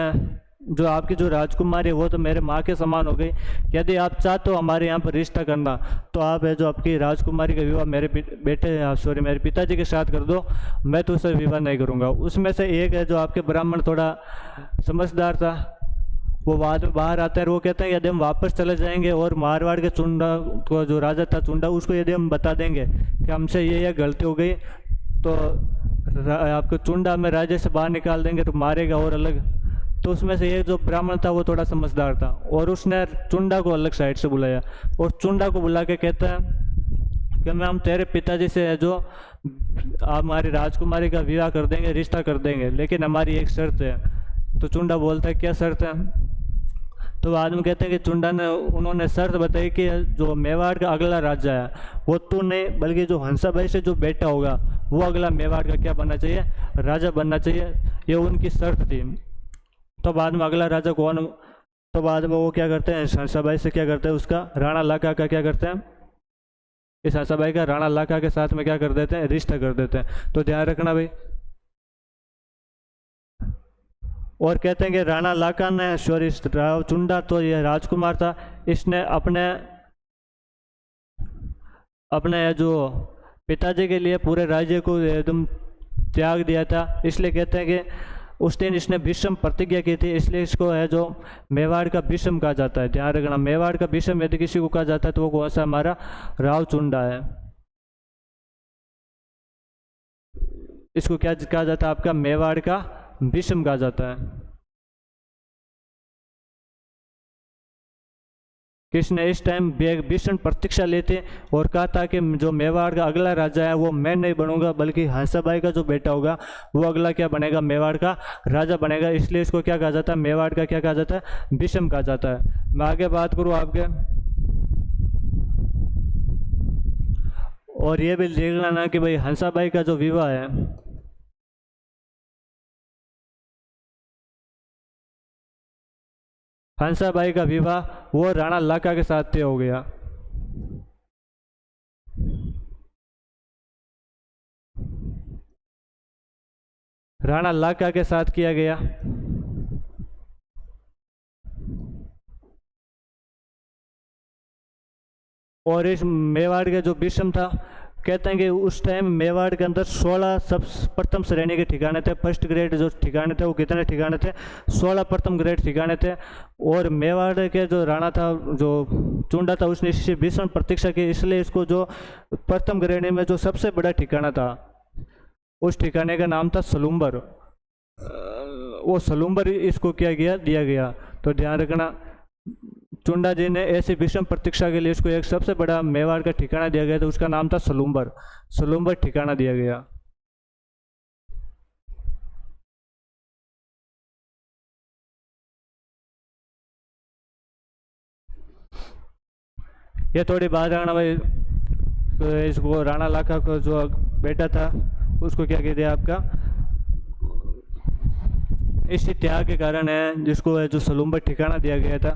जो आपकी जो राजकुमारी है वो तो मेरे माँ के समान हो गई। यदि आप चाहते हो हमारे यहाँ पर रिश्ता करना तो आप है जो आपकी राजकुमारी का विवाह मेरे बेटे सॉरी मेरे पिताजी के साथ कर दो, मैं तो उससे विवाह नहीं करूँगा। उसमें से एक है जो आपके ब्राह्मण थोड़ा समझदार था, वो बाद में बाहर आता है और वो कहते हैं यदि हम वापस चले जाएंगे और मारवाड़ के चुंडा को जो राजा था चुंडा उसको यदि हम बता देंगे कि हमसे ये गलती हो गई तो आपको चुंडा में राज्य से बाहर निकाल देंगे तो मारेगा और अलग। तो उसमें से एक जो ब्राह्मण था वो थोड़ा समझदार था और उसने चुंडा को अलग साइड से बुलाया और चुंडा को बुला के कहता है कि मैं हम तेरे पिताजी से है जो आप हमारी राजकुमारी का विवाह कर देंगे, रिश्ता कर देंगे, लेकिन हमारी एक शर्त है। तो चुंडा बोलता है क्या शर्त है? तो आदमी कहते हैं कि चुंडा ने उन्होंने शर्त बताई कि जो मेवाड़ का अगला राजा है वो तू नहीं बल्कि जो हंसाबाई से जो बेटा होगा वो अगला मेवाड़ का क्या बनना चाहिए, राजा बनना चाहिए, ये उनकी शर्त थी। तो बाद में अगला राजा कौन, तो बाद में वो क्या करते हैं हंसाबाई से क्या करते हैं उसका राणा लाका का क्या करते हैं, इस हंसाबाई का राणा लाका के साथ में क्या कर देते हैं, रिश्ता कर देते हैं। तो ध्यान रखना भाई। और कहते हैं कि राणा लाका ने सॉरी राव चुंडा तो यह राजकुमार था, इसने अपने अपने जो पिताजी के लिए पूरे राज्य को एकदम त्याग दिया था, इसलिए कहते हैं कि उस दिन इसने भीष्म प्रतिज्ञा की थी, इसलिए इसको है जो मेवाड़ का भीष्म कहा जाता है। ध्यान रखना मेवाड़ का भीष्म यदि किसी को कहा जाता है तो वो कौन सा, हमारा राव चुंडा है। इसको क्या कहा जाता है, आपका मेवाड़ का भीष्म कहा जाता है। किसने इस टाइम भीषण प्रतीक्षा लेते और कहा था कि जो मेवाड़ का अगला राजा है वो मैं नहीं बनूंगा बल्कि हंसाबाई का जो बेटा होगा वो अगला क्या बनेगा, मेवाड़ का राजा बनेगा, इसलिए इसको क्या कहा जाता है, मेवाड़ का क्या कहा जाता है, भीष्म कहा जाता है। मैं आगे बात करूँ आपके, और ये भी देख लेना कि भाई हंसाबाई का जो विवाह है हंसाबाई का विवाह वो राणा लाका के साथ तय हो गया। राणा लाका के साथ किया गया। और इस मेवाड़ के जो भीष्म था कहते हैं कि उस टाइम मेवाड़ के अंदर 16 सब प्रथम श्रेणी के ठिकाने थे, फर्स्ट ग्रेड जो ठिकाने थे वो कितने ठिकाने थे, 16 प्रथम ग्रेड ठिकाने थे। और मेवाड़ के जो राणा था जो चुंडा था उसने इससे भीषण प्रतीक्षा की, इसलिए इसको जो प्रथम ग्रेड में जो सबसे बड़ा ठिकाना था उस ठिकाने का नाम था सलूम्बर, वो सलूम्बर इसको क्या गया दिया गया। तो ध्यान रखना चुंडा जी ने ऐसी भीषण प्रतीक्षा के लिए इसको एक सबसे बड़ा मेवाड़ का ठिकाना दिया गया, तो उसका नाम था सलूम्बर, सलूम्बर ठिकाना दिया गया। ये थोड़ी बात राणा भाई, इसको राणा लाका को जो बेटा था उसको क्या कहते हैं आपका, इसी त्याग के कारण है जिसको है जो सलूम्बर ठिकाना दिया गया था।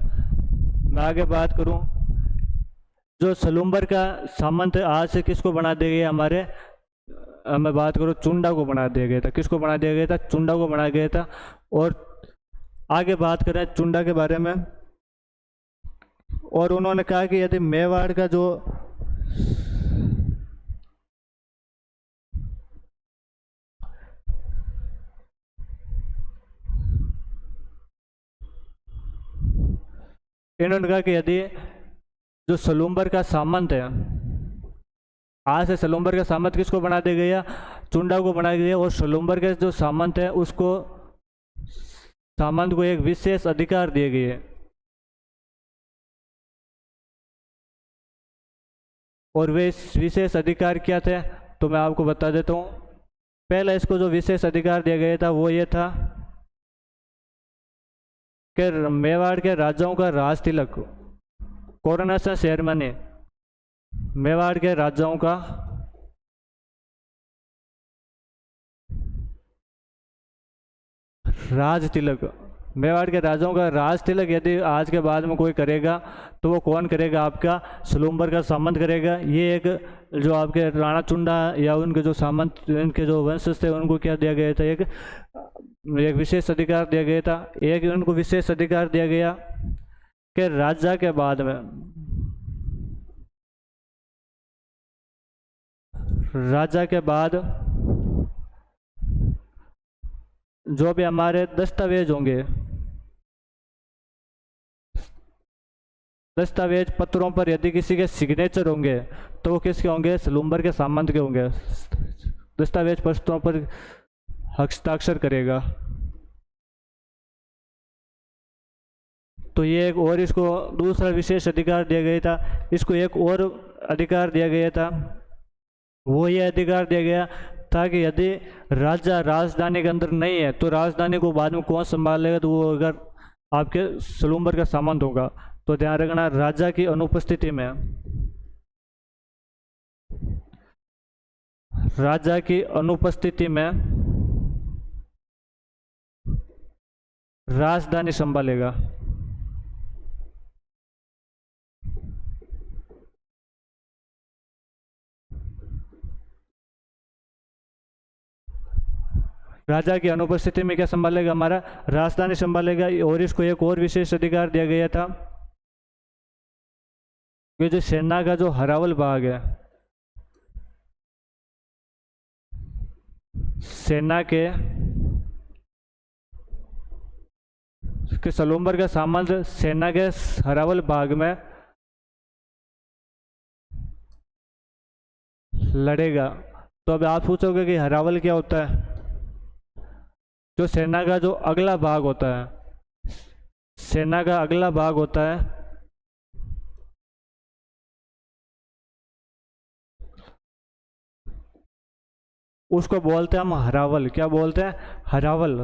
मैं आगे बात करूं, जो सलूम्बर का सामंत आज से किसको बना दिया गया, हमारे मैं बात करूं चुंडा को बना दिया गया था। किसको बना दिया गया था, चुंडा को बनाया गया था। और आगे बात करें चुंडा के बारे में, और उन्होंने कहा कि यदि मेवाड़ का जो इन्होंने कहा कि यदि जो सलूम्बर का सामंत है, आज से सलूम्बर का सामंत किसको बना दिया गया, चुंडा को बना दिया, और सलूम्बर के जो सामंत है उसको सामंत को एक विशेष अधिकार दिए गए और वे विशेष अधिकार क्या थे तो मैं आपको बता देता हूँ। पहला इसको जो विशेष अधिकार दिया गया था वो ये था कि मेवाड़ के राजाओं का राज तिलक कोरोनेशन सेरेमनी, मेवाड़ के राजाओं का राज तिलक, मेवाड़ के राजाओं का राज तिलक यदि आज के बाद में कोई करेगा तो वो कौन करेगा? आपका सलूम्बर का सामंत करेगा। ये एक जो आपके राणा चुंडा या उनके जो सामंत इनके जो वंशज थे उनको क्या दिया गया था? एक विशेष अधिकार दिया गया था। एक उनको विशेष अधिकार दिया गया कि राजा के बाद में जो भी हमारे दस्तावेज होंगे, दस्तावेज पत्रों पर यदि किसी के सिग्नेचर होंगे तो वो किसके होंगे? सलूम्बर के सामंत के होंगे। दस्तावेज पत्रों पर हस्ताक्षर करेगा। तो ये एक और इसको दूसरा विशेष अधिकार दिया गया था। इसको एक और अधिकार दिया गया था, वो ये अधिकार दिया गया ताकि यदि राजा राजधानी के अंदर नहीं है तो राजधानी को बाद में कौन संभालेगा? तो वो अगर आपके सलूम्बर का सामंत होगा। तो ध्यान रखना, राजा की अनुपस्थिति में, राजा की अनुपस्थिति में राजधानी संभालेगा। राजा की अनुपस्थिति में क्या संभालेगा? हमारा राजधानी संभालेगा। और इसको एक और विशेष अधिकार दिया गया था कि जो सेना का जो हरावल भाग है, सेना के सलूम्बर का सामंत सेना के हरावल भाग में लड़ेगा। तो अब आप पूछोगे कि हरावल क्या होता है? जो सेना का जो अगला भाग होता है, सेना का अगला भाग होता है, उसको बोलते हैं हम हरावल। क्या बोलते हैं? हरावल।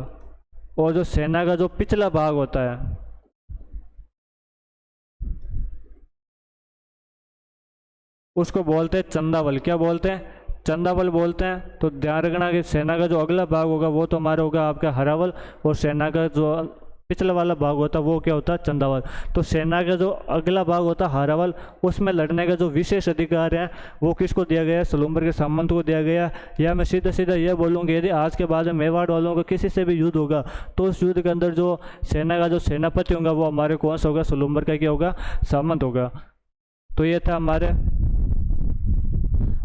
और जो सेना का जो पिछला भाग होता है, उसको बोलते हैं चंदावल। क्या बोलते हैं? चंदावल बोलते हैं। तो ध्यान रखना कि सेना का जो अगला भाग होगा वो तो हमारा होगा आपका हरावल, और सेना का जो पिछला वाला भाग होता है वो क्या होता है? चंदावल। तो सेना का जो अगला भाग होता है हरावल, उसमें लड़ने का जो विशेष अधिकार है वो किसको दिया गया? सलूम्बर के सामंत को दिया गया। या मैं सीधा सीधा ये बोलूँगी, यदि आज के बाद में मेवाड़ वालों का किसी से भी युद्ध होगा तो उस युद्ध के अंदर जो सेना का जो सेनापति होगा वो हमारे कौन सा होगा? सलूम्बर का क्या होगा? सामंत होगा। तो ये था हमारे।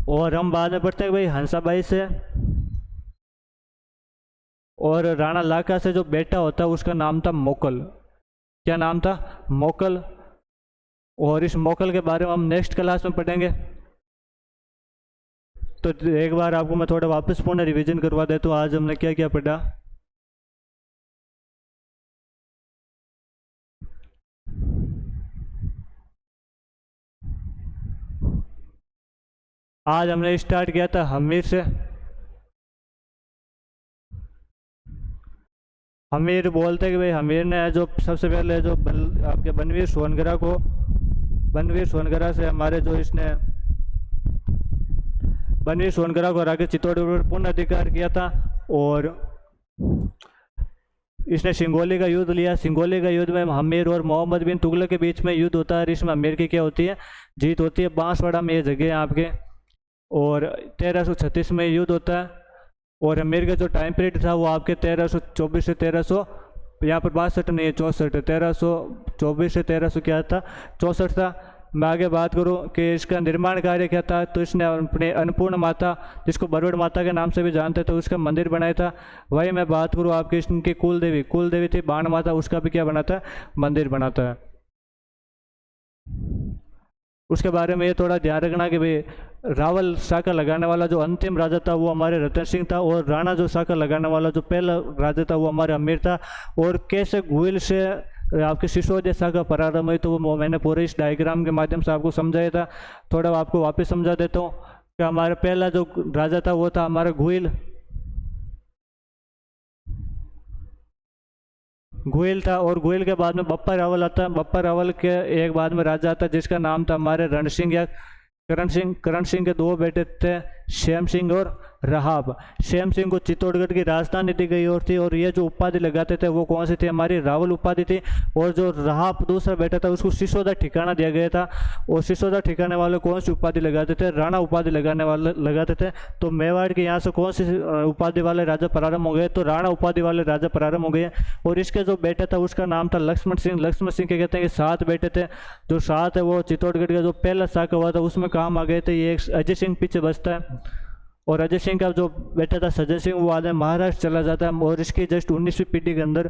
और हम बाद में पढ़ते हैं भाई हंसाबाई से और राणा लाखा से जो बेटा होता है उसका नाम था मोकल। क्या नाम था? मोकल। और इस मोकल के बारे में हम नेक्स्ट क्लास में पढ़ेंगे। तो एक बार आपको मैं थोड़ा वापस पुनः रिवीजन करवा देता हूँ आज हमने क्या क्या पढ़ा। आज हमने स्टार्ट किया था हमीर से। हमीर बोलते हैं कि भाई हमीर ने जो सबसे पहले जो आपके बनवीर सोनगरा को, बनवीर सोनगरा से हमारे जो इसने बनवीर सोनगरा को हरा के चित्तौड़ पर पूर्ण अधिकार किया था। और इसने सिंगोली का युद्ध लिया। सिंगोली का युद्ध में हमीर और मोहम्मद बिन तुगलक के बीच में युद्ध होता है। इसमें हमीर की क्या होती है? जीत होती है। बांसवाड़ा में ये जगह है आपके। और 1336 में युद्ध होता है। और हमीर का जो टाइम पीरियड था वो आपके 1324 से 1300, यहाँ पर 62 नहीं है 64, 1324 से 1300 क्या था? 64 था। मैं आगे बात करूँ कि इसका निर्माण कार्य क्या था, तो इसने अपने अन्नपूर्ण माता, जिसको बरवड़ माता के नाम से भी जानते थे, उसका मंदिर बनाया था। वही मैं बात करूँ आपकी इनकी कुल देवी थी बाण माता, उसका भी क्या बनाता है? मंदिर बनाता है। उसके बारे में ये थोड़ा ध्यान रखना कि भाई रावल शाखा लगाने वाला जो अंतिम राजा था वो हमारे रतन सिंह था, और राणा जो शाखा लगाने वाला जो पहला राजा था वो हमारे अमीर था। और कैसे गुहिल से आपकी सिसोदिया शाखा प्रारंभ हुई, तो वो मैंने पूरे इस डायग्राम के माध्यम से आपको समझाया था। थोड़ा आपको वापस समझा देता हूँ कि हमारा पहला जो राजा था वो था हमारा गुहिल था, और गुहिल के बाद में बप्पा रावल आता है। बप्पा रावल के एक बाद में राजा आता जिसका नाम था हमारे रण सिंह या करण सिंह। करण सिंह के दो बेटे थे, श्याम सिंह और रहाब। श्याम सिंह को चित्तौड़गढ़ की राजधानी दी गई और थी, और ये जो उपाधि लगाते थे वो कौन सी थी, हमारी रावल उपाधि थी। और जो रहाब दूसरा बेटा था उसको सिसोदा ठिकाना दिया गया था, और सिसोदा ठिकाने वाले कौन सी उपाधि लगाते थे, राणा उपाधि लगाने वाले लगाते थे। तो मेवाड़ के यहाँ से कौन सी उपाधि वाले राजा प्रारंभ हो गए, तो राणा उपाधि वाले राजा प्रारंभ हो गए। और इसके जो बेटा था उसका नाम था लक्ष्मण सिंह। लक्ष्मण सिंह के कहते हैं कि 7 बेटे थे, जो 7 है वो चित्तौड़गढ़ का जो पहला शाखा हुआ था उसमें काम आ गए थे। ये एक अजय सिंह पीछे बसता है, और अजय सिंह का जो बेटा था सज्जन सिंह वो आगे महाराष्ट्र चला जाता है, और इसकी जस्ट 19वीं पीढ़ी के अंदर